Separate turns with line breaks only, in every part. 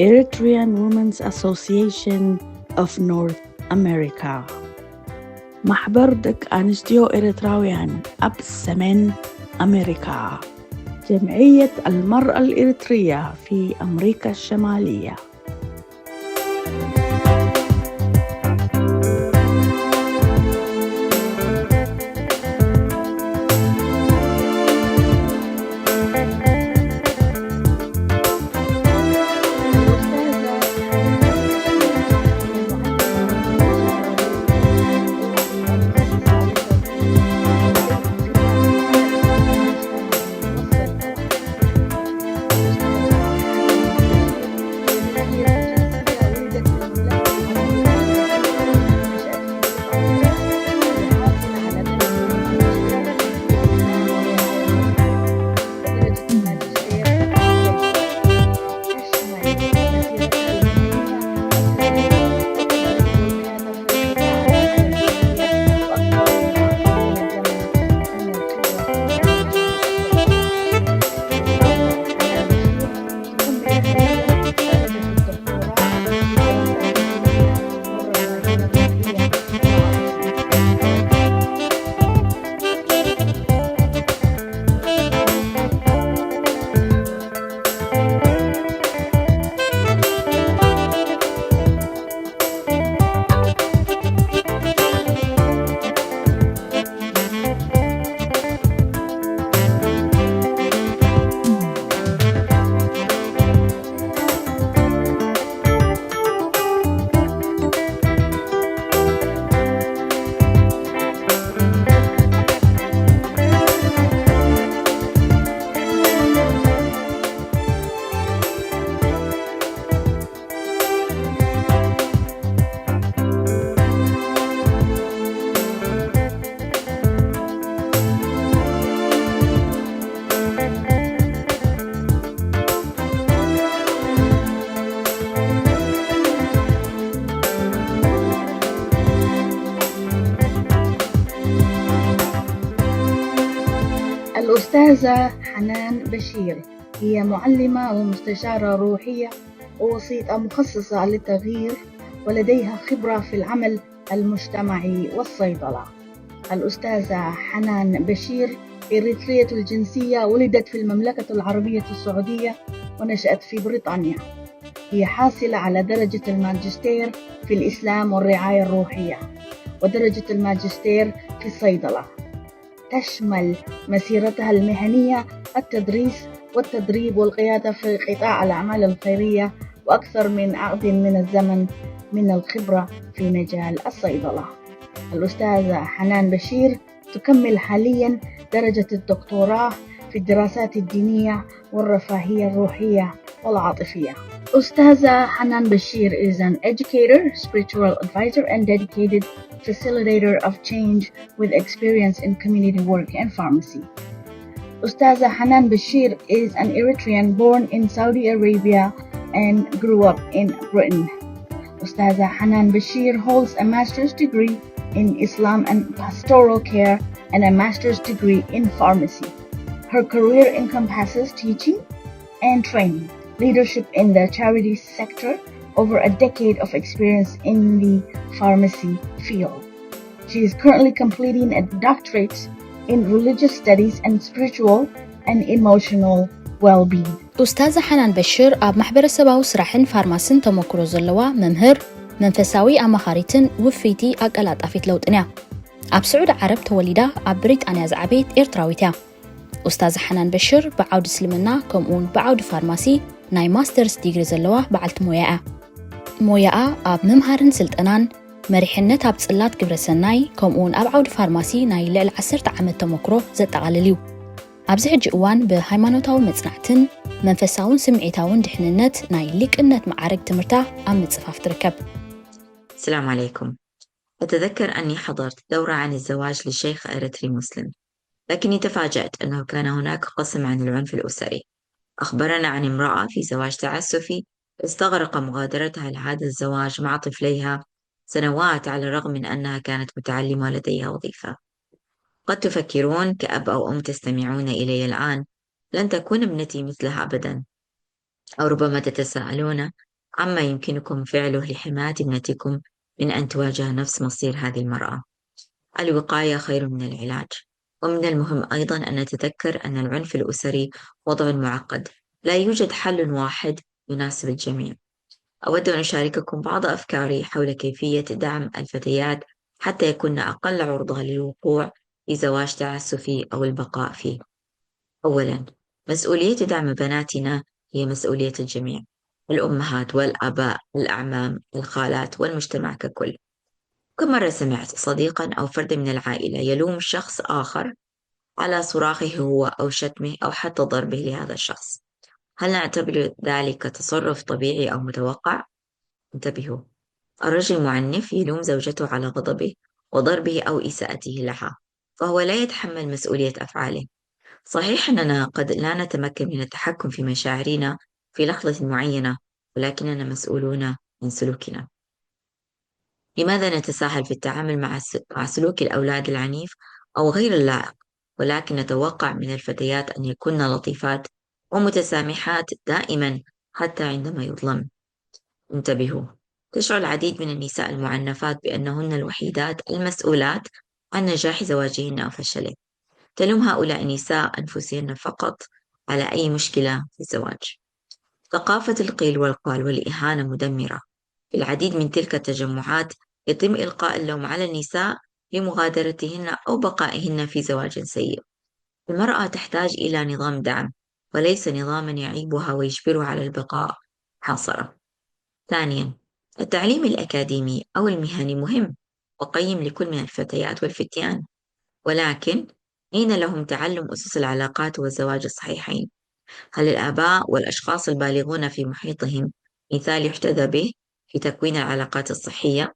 Eritrean Women's Association of North America. محبر دك أنستيو إريتراويان أب السمن أمريكا. جمعية المرأة الإريترية في أمريكا الشمالية.
الأستاذة حنان بشير هي معلمة ومستشارة روحية ووسيطة مخصصة للتغيير، ولديها خبرة في العمل المجتمعي والصيدلة. الأستاذة حنان بشير إريترية الجنسية، ولدت في المملكة العربية السعودية ونشأت في بريطانيا. هي حاصلة على درجة الماجستير في الإسلام والرعاية الروحية ودرجة الماجستير في الصيدلة. تشمل مسيرتها المهنية التدريس والتدريب والقيادة في قطاع الأعمال الخيرية، وأكثر من عقد من الزمن من الخبرة في مجال الصيدلة. الأستاذة حنان بشير تكمل حالياً درجة الدكتوراه في الدراسات الدينية والرفاهية الروحية والعاطفية. أستاذة حنان بشير is an educator, spiritual advisor, and dedicated facilitator of change with experience in community work and pharmacy. Ustaza Hanan Bashir is an Eritrean born in Saudi Arabia and grew up in Britain. Ustaza Hanan Bashir holds a master's degree in Islam and pastoral care and a master's degree in pharmacy. Her career encompasses teaching and training, leadership in the charity sector, over a decade of experience in the pharmacy field. She is currently completing a doctorate in religious studies and spiritual and emotional well-being.
أستاذة حنان بشير ኣብ ማሕበረሰባዊ ስራሕን ፋርማስን ተመክሮ ዘለዋ መምህር፣ መንፈሳዊ ኣማኻሪትን ውፍይቲ ኣቀላጣፊት ለውጥን እያ። ኣብ ስዑድ ዓረብ ተወሊዳ ኣብ ብሪጣንያ ዝዓበየት ኤርትራዊት እያ። أستاذة حنان بشير بعود اسلمنا كمون بعود فارماسي ناي ماسترز ديجري زلوا بعلت مويا أب ممهرن سلطنان مريحنت أب صلات قبر سناي كمون أب عود فارماسي ناي لعل 10 عام تمكرو زتقالليو أبز حج أوان بهايمانوتاو مصنعتن منفساون سمعيتاون دحننت ناي ليقنت معارك تمرتا أم متصفاف تركب.
السلام عليكم. أتذكر أني حضرت دورة عن الزواج لشيخ إريتري مسلم، لكني تفاجأت أنه كان هناك قسم عن العنف الأسري. أخبرنا عن امرأة في زواج تعسفي استغرق مغادرتها لهذا الزواج مع طفليها سنوات على الرغم من أنها كانت متعلمة ولديها وظيفة. قد تفكرون كأب أو أم تستمعون إلي الآن لن تكون ابنتي مثلها أبدا، أو ربما تتساءلون عما يمكنكم فعله لحماية ابنتكم من أن تواجه نفس مصير هذه المرأة. الوقاية خير من العلاج. ومن المهم أيضا أن نتذكر أن العنف الأسري وضع معقد، لا يوجد حل واحد يناسب الجميع. أود أن أشارككم بعض أفكاري حول كيفية دعم الفتيات حتى يكون أقل عرضة للوقوع في زواج تعسفي أو البقاء فيه. أولا، مسؤولية دعم بناتنا هي مسؤولية الجميع، الأمهات والآباء، الأعمام، الخالات، والمجتمع ككل. كم مرة سمعت صديقا أو فرد من العائلة يلوم شخص آخر على صراخه هو أو شتمه أو حتى ضربه لهذا الشخص؟ هل نعتبر ذلك تصرف طبيعي أو متوقع؟ انتبهوا، الرجل المعنف يلوم زوجته على غضبه وضربه أو إساءته لها، فهو لا يتحمل مسؤولية أفعاله. صحيح أننا قد لا نتمكن من التحكم في مشاعرنا في لحظة معينة، ولكننا مسؤولون من سلوكنا. لماذا نتساهل في التعامل مع سلوك الأولاد العنيف أو غير اللائق، ولكن نتوقع من الفتيات أن يكن لطيفات ومتسامحات دائما حتى عندما يظلم؟ انتبهوا، تشعر العديد من النساء المعنفات بأنهن الوحيدات المسؤولات عن نجاح زواجهن أو فشله. تلوم هؤلاء النساء أنفسهن فقط على أي مشكلة في الزواج. ثقافة القيل والقال والإهانة مدمرة. في العديد من تلك التجمعات يتم إلقاء اللوم على النساء لمغادرتهن أو بقائهن في زواج سيء. المرأة تحتاج إلى نظام دعم وليس نظاما يعيبها ويجبرها على البقاء حاصرة. ثانيا، التعليم الأكاديمي أو المهني مهم وقيم لكل من الفتيات والفتيان، ولكن أين لهم تعلم أسس العلاقات والزواج الصحيحين؟ هل الآباء والأشخاص البالغون في محيطهم مثال يحتذى به في تكوين العلاقات الصحية؟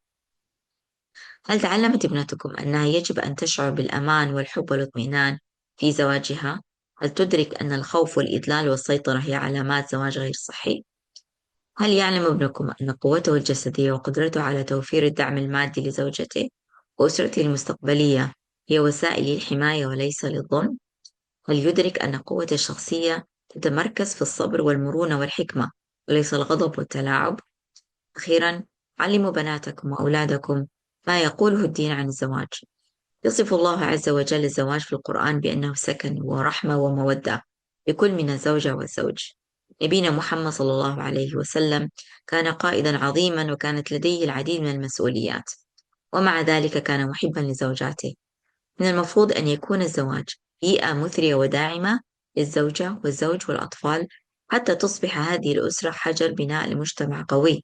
هل تعلمت ابنتكم أنها يجب أن تشعر بالأمان والحب والاطمئنان في زواجها؟ هل تدرك أن الخوف والإدلال والسيطرة هي علامات زواج غير صحي؟ هل يعلم ابنكم أن قوته الجسدية وقدرته على توفير الدعم المادي لزوجته وأسرته المستقبلية هي وسائل للحماية وليس للظلم؟ هل يدرك أن قوة الشخصية تتمركز في الصبر والمرونة والحكمة وليس الغضب والتلاعب؟ أخيرا، علموا بناتكم وأولادكم ما يقوله الدين عن الزواج. يصف الله عز وجل الزواج في القرآن بأنه سكن ورحمة ومودة لكل من الزوجة والزوج. نبينا محمد صلى الله عليه وسلم كان قائدا عظيما وكانت لديه العديد من المسؤوليات، ومع ذلك كان محبا لزوجاته. من المفروض أن يكون الزواج بيئة مثرية وداعمة للزوجة والزوج والأطفال حتى تصبح هذه الأسرة حجر بناء لمجتمع قوي.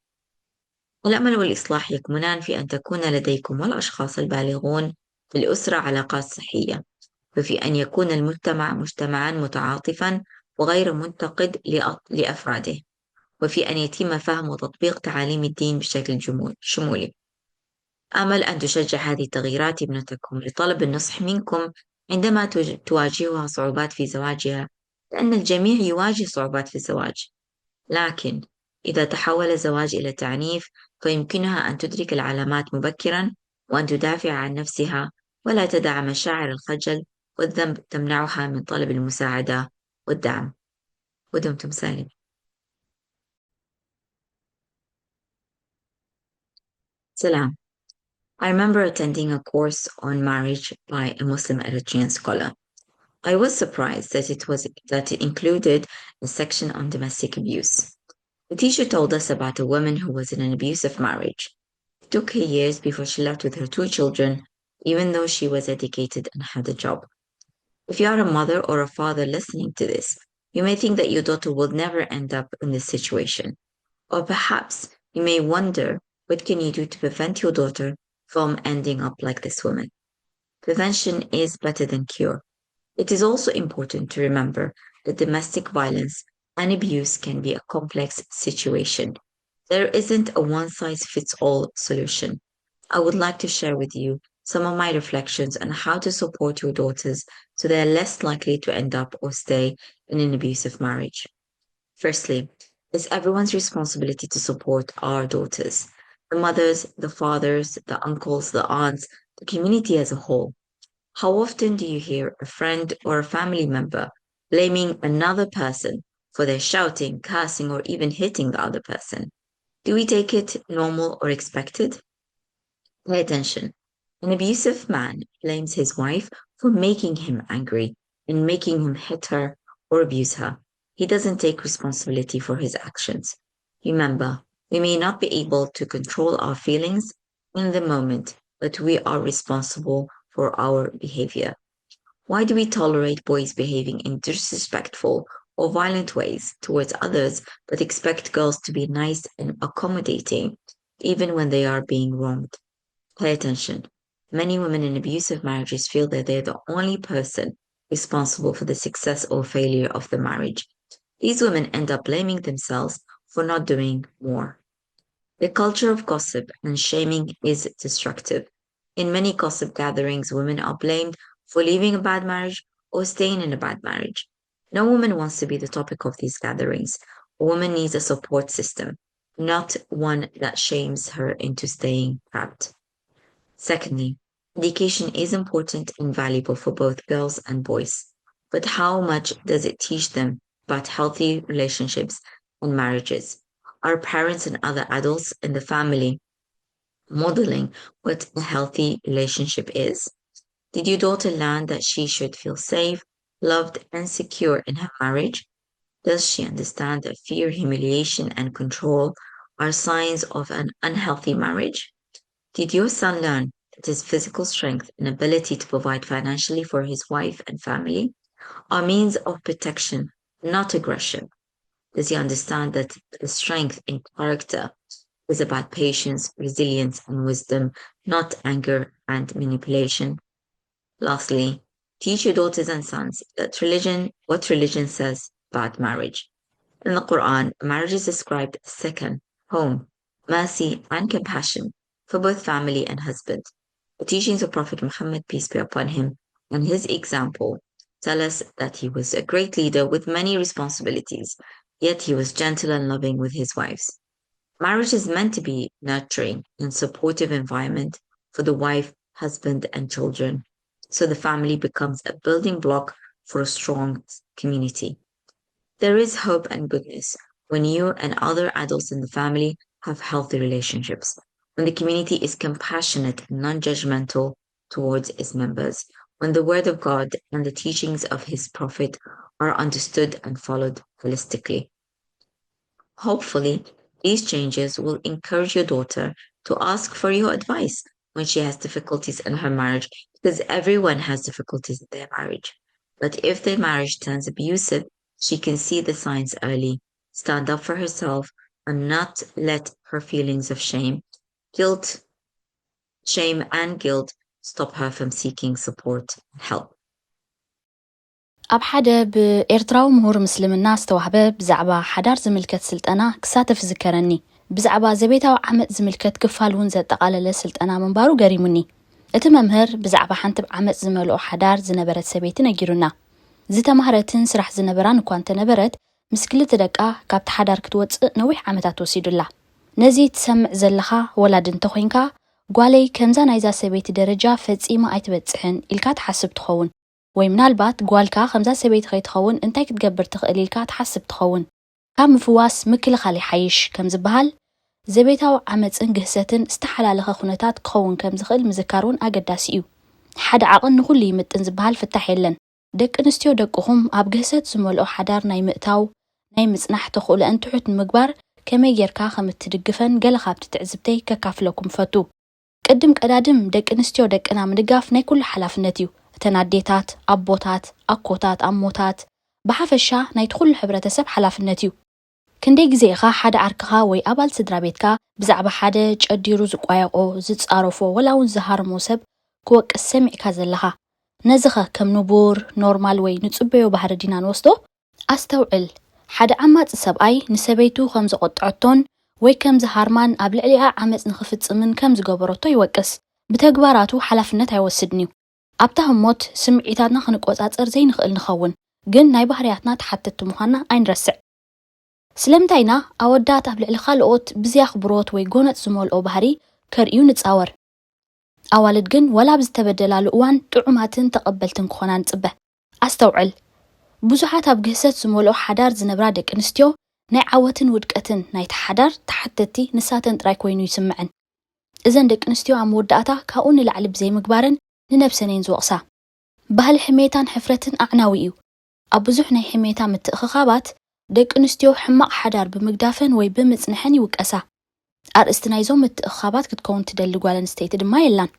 الأمل والإصلاح يكمنان في أن تكون لديكم والأشخاص البالغون في الأسرة علاقات صحية، وفي أن يكون المجتمع مجتمعا متعاطفا وغير منتقد لأفراده، وفي أن يتم فهم وتطبيق تعاليم الدين بشكل شمولي. أمل أن تشجع هذه التغييرات ابنتكم لطلب النصح منكم عندما تواجهها صعوبات في زواجها، لأن الجميع يواجه صعوبات في الزواج، لكن إذا تحول الزواج إلى تعنيف فيمكنها أن تدرك العلامات مبكرا وأن تدافع عن نفسها ولا تدع مشاعر الخجل والذنب تمنعها من طلب المساعدة والدعم. ودمتم سالمين. Salam. I remember attending a course on marriage by a Muslim Eritrean scholar. I was surprised that it included a section on domestic abuse. The teacher told us about a woman who was in an abusive marriage. It took her years before she left with her 2 children, even though she was educated and had a job. If you are a mother or a father listening to this, you may think that your daughter will never end up in this situation. Or perhaps you may wonder, what can you do to prevent your daughter from ending up like this woman? Prevention is better than cure. It is also important to remember that domestic violence and abuse can be a complex situation. There isn't a one-size-fits-all solution. I would like to share with you some of my reflections on how to support your daughters so they are less likely to end up or stay in an abusive marriage. Firstly, it's everyone's responsibility to support our daughters, the mothers, the fathers, the uncles, the aunts, the community as a whole. How often do you hear a friend or a family member blaming another person for their shouting, cursing, or even hitting the other person? Do we take it normal or expected? Pay attention. An abusive man blames his wife for making him angry and making him hit her or abuse her. He doesn't take responsibility for his actions. Remember, we may not be able to control our feelings in the moment, but we are responsible for our behavior. Why do we tolerate boys behaving in disrespectful or violent ways towards others, but expect girls to be nice and accommodating even when they are being wronged? Pay attention. Many women in abusive marriages feel that they're the only person responsible for the success or failure of the marriage. These women end up blaming themselves for not doing more. The culture of gossip and shaming is destructive. In many gossip gatherings, women are blamed for leaving a bad marriage or staying in a bad marriage. No woman wants to be the topic of these gatherings. A woman needs a support system, not one that shames her into staying trapped. Secondly, education is important and valuable for both girls and boys. But how much does it teach them about healthy relationships and marriages? Are parents and other adults in the family modeling what a healthy relationship is? Did your daughter learn that she should feel safe, loved, and secure in her marriage? Does she understand that fear, humiliation, and control are signs of an unhealthy marriage? Did your son learn that his physical strength and ability to provide financially for his wife and family are means of protection, not aggression? Does he understand that the strength in character is about patience, resilience, and wisdom, not anger and manipulation? Lastly, teach your daughters and sons that what religion says about marriage. In the Quran, marriage is described as second, home, mercy, and compassion for both family and husband. The teachings of Prophet Muhammad, peace be upon him, and his example tell us that he was a great leader with many responsibilities, yet he was gentle and loving with his wives. Marriage is meant to be nurturing and supportive environment for the wife, husband, and children, so the family becomes a building block for a strong community. There is hope and goodness when you and other adults in the family have healthy relationships, when the community is compassionate and non-judgmental towards its members, when the word of God and the teachings of his prophet are understood and followed holistically. Hopefully, these changes will encourage your daughter to ask for your advice when she has difficulties in her marriage, because everyone has difficulties in their marriage. But if their marriage turns abusive, she can see the signs early, stand up for herself, and not let her feelings of shame and guilt stop her from seeking support and help.
ኣብ ሓደ ብኤርትራዊ ምሁር ምስልምና ዝተዋህበ ብዛዕባ ሓዳር ዝምልከት ስልጠና ክሳተፍ ዝከረኒ ብዛዕባ ዘቤታዊ ዓመት ዝምልከት ክፋል እውን ዘጠቃለለ ስልጠና ምንባሩ ገሪሙኒ እቲ መምህር ብዛዕባ ሓንቲ ዓመት ዝመልኦ ሓዳር ዝነበረት ሰበይቲ ነጊሩና ዝተማህረትን ስራሕ ዝነበራን እኳ እንተነበረት ምስ ክልተ ደቃ ካብቲ ሓዳር ክትወፅእ ነዊሕ ዓመታት ወሲዱላ ነዚ ትሰምዕ ዘለኻ ወላድ እንተኮይንካ ጓለይ ከምዛ ናይዛ ሰበይቲ ደረጃ ፈጺማ ኣይትበጽሕን ኢልካ ትሓስብ ትኸውን ወይ ምናልባት ጓልካ ከምዛ ሰበይቲ ከይትኸውን እንታይ ክትገብር ትኽእል ኢልካ ትሓስብ ትኸውን ካብ ምፍዋስ ምክልኻል ይሓይሽ ከም ዝበሃል ዘቤታዊ ዓመፅን ግህሰትን ዝተሓላለኸ ኩነታት ክኸውን ከም ዝኽእል ምዝካሩን ኣገዳሲ እዩ ሓደ ዓቕን ንኹሉ ይምጥን ዝበሃል ፍታሕ የለን ደቂ ኣንስትዮ ደቅኹም ኣብ ግህሰት ዝመልኦ ሓዳር ናይ ምእታው ናይ ምጽናሕ ተኽእሎአን ትሑት ንምግባር ከመይ ጌርካ ከም እትድግፈን ገለ ካብቲ ትዕዝብተይ ከካፍለኩም ፈቱ ቅድም ቀዳድም ደቂ ኣንስትዮ ደቅና ምድጋፍ ናይ ኩሉ ሓላፍነት እዩ ተናዴታት ኣቦታት ኣኮታት ኣሞታት ብሓፈሻ ናይ ትኩሉ ሕብረተሰብ ሓላፍነት እዩ ክንደይ ግዜ ኢኻ ሓደ ዓርክኻ ወይ ኣባል ስድራ ቤትካ ብዛዕባ ሓደ ጨዲሩ ዝቋየቆ ዝጻረፎ ወላ እውን ዝሃርሞ ሰብ ክወቅስ ሰሚዕካ ዘለኻ ነዝኸ ከም ንቡር ኖርማል ወይ ንጽበዮ ባህሪ ዲና ንወስዶ ኣስተውዕል ሓደ ዓማጽ ሰብኣይ ንሰበይቱ ከም ዝቆጥዐቶን ወይ ከም ዝሃርማን ኣብ ልዕሊኣ ዓመጽ ንኽፍጽምን ከም ዝገበረቶ ይወቅስ ብተግባራቱ ሓላፍነት ኣይወስድን እዩ ኣብታ ህሞት ስምዒታትና ክንቆጻጸር ዘይንኽእል ንኸውን ግን ናይ ባህርያትና ተሓተቲ ምዃንና ኣይንረስዕ ስለምንታይና ኣወዳት ኣብ ልዕሊ ካልኦት ብዝያ ክብሮት ወይ ጎነፅ ዝመልኦ ባህሪ ከርእዩ ንጻወር ኣዋልድ ግን ወላ ብዝተበደላሉ እዋን ጥዑማትን ተቐበልትን ክኾና ንጽበ ኣስተውዕል ብዙሓት ኣብ ግህሰት ዝመልኦ ሓዳር ዝነብራ ደቂ ኣንስትዮ ናይ ዓወትን ውድቀትን ናይ ተሓዳር ተሓተቲ ንሳተን ጥራይ ኮይኑ ይስምዐን እዘን ደቂ ኣንስትዮ ኣብ መወዳእታ ካብኡ ንላዕሊ ብዘይ ምግባርን ንነብሰነን ዝወቕሳ ባህሊ ሕሜታን ሕፍረትን ኣዕናዊ እዩ ኣብ ብዙሕ ናይ ሕሜታ ምትእኽኻባት ደቂ ኣንስትዮ ሕማቕ ሓዳር ብምግዳፈን ወይ ብምጽንሐን ይውቀሳ ኣርእስቲ ናይዞም ምትእኽኻባት ክትከውን ትደሊ ጓል ኣንስተይቲ ድማ የላን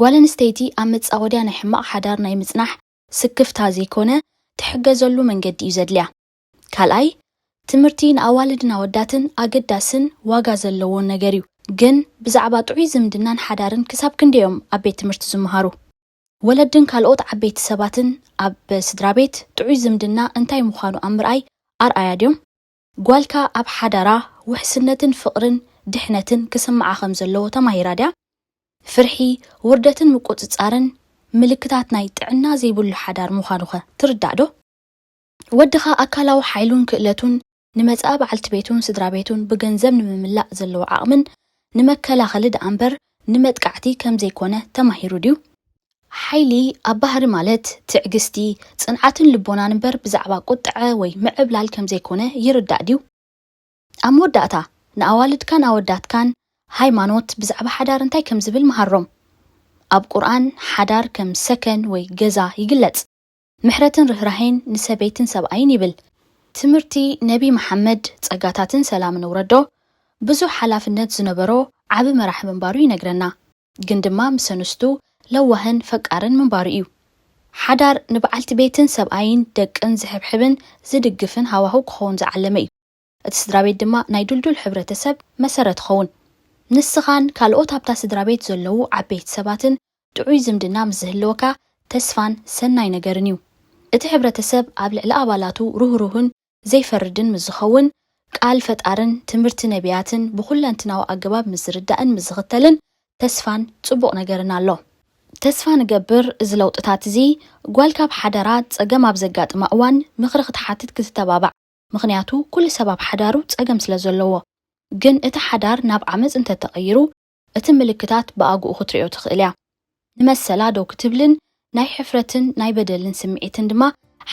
ጓል ኣንስተይቲ ኣብ መጻወድያ ናይ ሕማቕ ሓዳር ናይ ምጽናሕ ስክፍታ ዘይኮነ ትሕገዘሉ መንገዲ እዩ ዘድልያ ካልኣይ ትምህርቲ ንኣዋልድን ኣወዳትን ኣገዳስን ዋጋ ዘለዎን ነገር እዩ ግን ብዛዕባ ጥዑይ ዝምድናን ሓዳርን ክሳብ ክንደዮም ኣብ ቤት ትምህርቲ ዝመሃሩ ወለድን ካልኦት ዓበይቲ ሰባትን ኣብ ስድራ ቤት ጥዑይ ዝምድና እንታይ ምዃኑ ኣብ ምርኣይ ኣርኣያ ድዮም ጓልካ ኣብ ሓዳራ ውሕስነትን ፍቕርን ድሕነትን ክስምዓ ከም ዘለዎ ተማሂራ ድያ ፍርሒ ውርደትን ምቁፅጻርን ምልክታት ናይ ጥዕና ዘይብሉ ሓዳር ምዃኑ ኸ ትርዳእ ዶ ወድኻ ኣካላዊ ሓይሉን ክእለቱን ንመጻእ በዓልቲ ቤቱን ስድራ ቤቱን ብገንዘብ ንምምላእ ዘለዎ ዓቕምን ንመከላኸሊ ደኣ እምበር ንመጥቃዕቲ ከም ዘይኮነ ተማሂሩ ድዩ ሓይሊ ኣብ ባህሪ ማለት ትዕግስቲ ጽንዓትን ልቦናን እምበር ብዛዕባ ቁጥዐ ወይ ምዕብላል ከም ዘይኮነ ይርዳእ ድዩ ኣብ መወዳእታ ንኣዋልድካን ኣወዳትካን ሃይማኖት ብዛዕባ ሓዳር እንታይ ከም ዝብል መሃሮም ኣብ ቁርኣን ሓዳር ከም ሰከን ወይ ገዛ ይግለጽ ምሕረትን ርህራሄን ንሰበይትን ሰብኣይን ይብል ትምህርቲ ነቢ መሐመድ ጸጋታትን ሰላምን ውረዶ ብዙሕ ሓላፍነት ዝነበሮ ዓብ መራሒ ምንባሩ ይነግረና ግን ድማ ምሰንስቱ ለዋህን ፈቃርን ምንባሩ እዩ ሓዳር ንበዓልቲ ቤትን ሰብኣይን ደቅን ዝሕብሕብን ዝድግፍን ሃዋህው ክኸውን ዝዓለመ እዩ እቲ ስድራ ቤት ድማ ናይ ዱልዱል ሕብረተሰብ መሰረት ኸውን ንስኻን ካልኦት ኣብታ ስድራ ቤት ዘለዉ ዓበይቲ ሰባትን ጥዑይ ዝምድና ምስ ዝህልወካ ተስፋን ሰናይ ነገርን እዩ እቲ ሕብረተሰብ ኣብ ልዕሊ ኣባላቱ ሩህሩህን ዘይፈርድን ምስ ዝኸውን ቃል ፈጣርን ትምህርቲ ነቢያትን ብኹለንትናዊ ኣገባብ ምስ ዝርዳእን ምስ ዝኽተልን ተስፋን ጽቡቕ ነገርን ኣሎ ተስፋ ንገብር እዚ ለውጥታት እዚ ጓልካ ብሓዳራ ጸገም ኣብ ዘጋጥማ እዋን ምኽሪ ክትሓትት ክትተባባዕ ምኽንያቱ ኩሉ ሰብ ኣብ ሓዳሩ ጸገም ስለ ዘለዎ ግን እቲ ሓዳር ናብ ዓመፅ እንተተቐይሩ እቲ ምልክታት ብኣግኡ ክትሪኦ ትኽእል እያ ንመሰላ ዶ ክትብልን ናይ ሕፍረትን ናይ በደልን ስምዒትን ድማ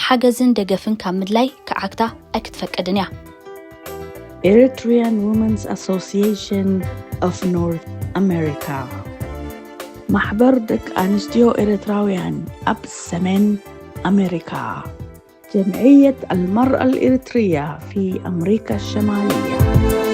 ሓገዝን ደገፍን ካብ ምድላይ ክዓግታ ኣይክትፈቀድን እያ
Eritrean Women's Association of North America ማሕበር ደቂ ኣንስትዮ ኤርትራውያን ኣብ ሰሜን ኣሜሪካ جمعية المرأة الإريترية في أمريكا الشمالية